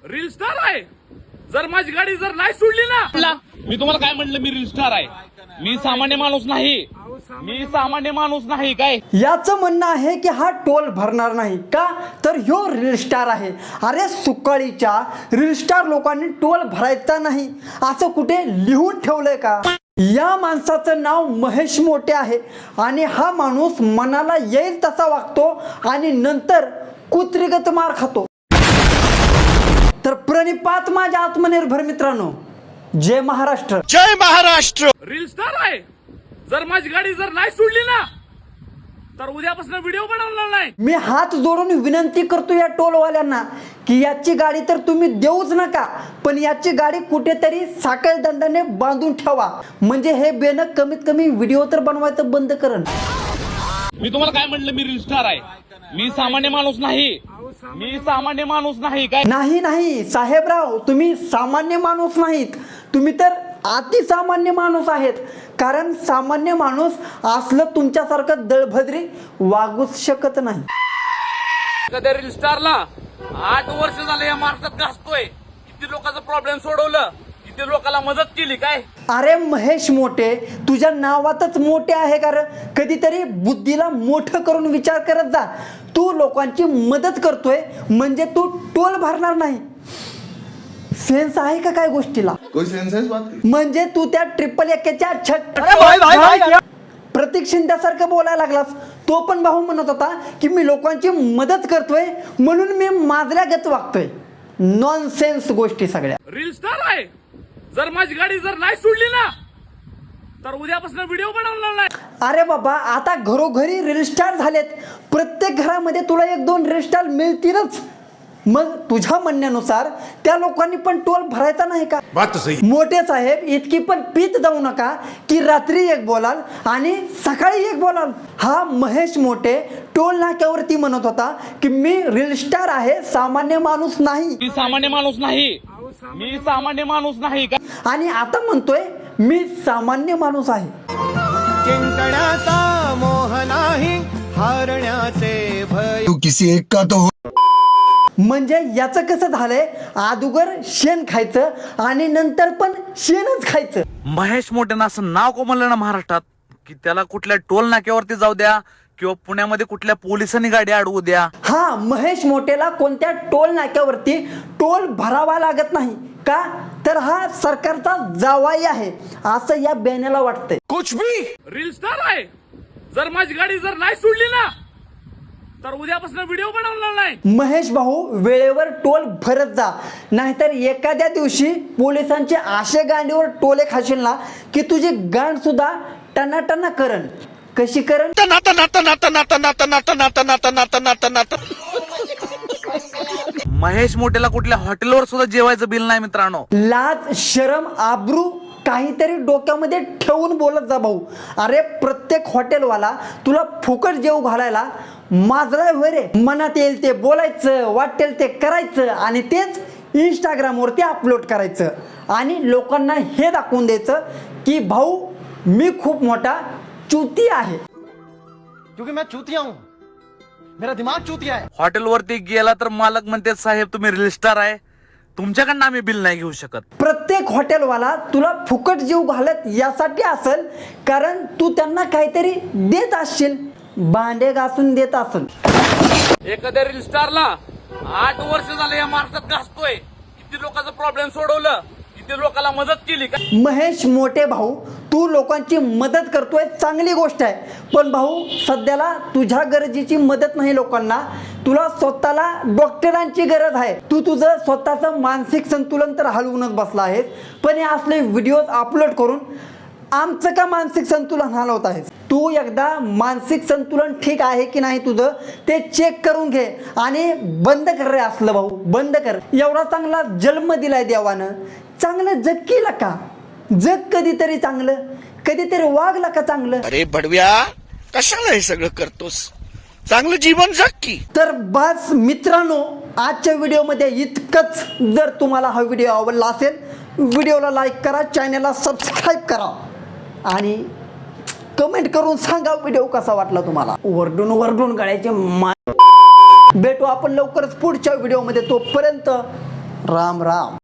Reel star आहे. जर माझी गाडी जर नाही सोडली ना, मी तुम्हाला काय म्हटलं, मी रील स्टार आहे. मी सामान्य माणूस नाही. मी सामान्य माणूस नाही. काय याचं म्हणणं आहे की हा टोल भरणार नाही का, तर ह्यो रील स्टार आहे. अरे सुकाळीच्या रील स्टार लोकांनी टोल भरायचा नाही असं कुठे लिहून ठेवलंय का? या माणसाचं नाव महेश मोठे आहे आणि हा माणूस मनाला येईल तसा वागतो आणि नंतर कुत्रीगत मार खातो. तर प्रणिपात माझ्या आत्मनिर्भर मित्रांनो, जय महाराष्ट्र. जय महाराष्ट्र. रील स्टार आहे. जर माझी गाडी जर नाही सोडली ना, तर उद्यापासून व्हिडिओ बनवणार नाही. मी हात जोडून विनंती करतो या टोलवाल्यांना की याची गाडी तर तुम्ही देऊच नका, पण याची गाडी कुठेतरी साखळ दंडाने बांधून ठेवा, म्हणजे हे बेन कमीत कमी व्हिडिओ तर बनवायचं बंद करण. मी तुम्हाला काय म्हटलं, मी रील स्टार आहे. मी सामान्य माणूस नाही. मी सामान्य माणूस नाही. काय नाही साहेबराव, तुम्ही सामान्य माणूस नाहीत, तुम्ही तर अतिसामान्य माणूस आहेत. कारण सामान्य माणूस असलं तुमच्यासारखं दळभद्री वागूच शकत नाही. एखाद्या रील स्टारला 8 वर्ष झाले या महाराष्ट्रात गाजतोय. किती लोकांचा प्रॉब्लेम सोडवलं, किती लोकांना मदत केली. काय अरे महेश मोठे, तुझ्या नावातच मोठे आहे. कारण कधीतरी बुद्धीला मोठं करून विचार करत जा. तू लोकांची मदत करतोय म्हणजे तू टोल भरणार नाही. सेन्स आहे का काय गोष्टीला? कोई सेंस है इस बात की? म्हणजे तू त्या ट्रिपल एकेच्या प्रतीक शिंद्यासारखं बोलायला लागलास. तो पण भाऊ म्हणत होता की मी लोकांची मदत करतोय म्हणून मी माजल्या गत वागतोय. नॉनसेन्स गोष्टी सगळ्या. रील स्टार आहे. जर माझी गाडी जर नाही सोडली ना, तर उद्यापासून व्हिडिओ बनवणार नाही. अरे बाबा, आता घरोघरी रील स्टार झालेत. प्रत्येक घरामध्ये तुला 1-2 रील स्टार मिळतीलच. मग तुझ्या म्हणण्यानुसार त्या लोकांनी पण टोल भरायचा नाही का? बात तो सही. मोठे साहेब, इतकी पण पीत जाऊ नका की रात्री एक बोलाल आणि सकाळी एक बोलाल. हा महेश मोठे टोल नाक्यावरती म्हणत होता की मी रील स्टार आहे, सामान्य माणूस नाही. मी सामान्य माणूस नाही. मी सामान्य माणूस नाही. काय आणि आता म्हणतोय मी सामान्य माणूस आहे. जिंकण्याचा मोह नाही, हारण्याचे भय. तू किसी एक का तो हो. म्हणजे याचं कसं झालंय, अगोदर शेण खायचं आणि नंतर पण शेणच खायचं. महेश मोठेनं असं नाव कोमललं ना महाराष्ट्रात की त्याला कुठल्या टोल नाक्यावरती जाऊ द्या किंवा पुण्यामध्ये कुठल्या पोलिसांनी गाडी अडवू द्या. हा महेश मोठेला कोणत्या टोल नाक्यावरती टोल भरावा लागत नाही का, तर हा सरकारचा जावाई आहे असं या बॅनरला वाटतंय. कुछ भी. रील स्टार आहे. जर माझी गाडी जर नाही सोडली ना, तर उद्यापासून व्हिडिओ बनवणार नाही. महेश भाऊ, वेळेवर टोल भरत जा, नाहीतर एखाद्या दिवशी पोलिसांचे आशे गांडीवर टोले खाशील ना की तुझी गांड सुद्धा टनाटना करण. कशी करण? नाता नाता नाता नाता नाता नाता नाता नाता नाता नाता नाता. महेश मोठेला कुठल्या हॉटेलवर सुद्धा जेवायचं बिल नाही मित्रांनो. लाज शरम आब्रू काहीतरी डोक्यामध्ये ठेवून बोलत जा भाऊ. अरे प्रत्येक हॉटेलवाला तुला फुकट जेव घालायला माजलाय होय रे. मनात येईल ते बोलायचं, वाटेल ते करायचं आणि तेच इंस्टाग्रामवरती अपलोड करायचं आणि लोकांना हे दाखवून द्यायचं की भाऊ मी खूप मोठा चुती आहे. क्योंकि मैं चूतिया हूं, मेरा दिमाग चूतिया है. हॉटेलवरती गेला तर मालक म्हणते साहेब तुम्ही रील स्टार आहे, तुमच्याकडनं आम्ही बिल नाही घेऊ शकत. प्रत्येक हॉटेलवाला तुला फुकट जीव घालत यासाठी असेल कारण तू त्यांना काहीतरी देत असशील, भांडे घासून देत असेल. एखाद्या रील स्टारला 8 वर्ष झाले या महाराष्ट्रात गाजतोय. किती लोकांचा प्रॉब्लेम सोडवलं, किती लोकांना मदत केली. काय महेश मोठे भाऊ, तू लोकांची मदत करतोय, चांगली गोष्ट आहे. पण भाऊ सध्याला तुझ्या गरजेची मदत नाही लोकांना, तुला स्वतःला डॉक्टरांची गरज आहे. तू तुझं स्वतःचं मानसिक संतुलन तर हलवूनच बसला आहेस, पण हे असले व्हिडिओज अपलोड करून आमचं का मानसिक संतुलन हलवत आहेस. तू एकदा मानसिक संतुलन ठीक आहे की नाही तुझं ते चेक करून घे आणि बंद कर रे असलं भाऊ, बंद कर. एवढा चांगला जन्म दिलाय देवानं, चांगलं जग केलं का? जग कधीतरी चांगलं, कधीतरी वागला का चांगलं? अरे बडव्या, कशाला हे सगळं करतोस? चांगलं जीवन जग की. तर बस मित्रांनो, आजच्या व्हिडिओमध्ये इतकंच. जर तुम्हाला हा व्हिडिओ आवडला असेल, व्हिडिओला लाईक करा, चॅनलला सबस्क्राईब करा आणि कमेंट करून सांगा व्हिडिओ कसा वाटला तुम्हाला. वरडून गळ्याचे भेटू आपण लवकरच पुढच्या व्हिडिओमध्ये. तोपर्यंत राम राम.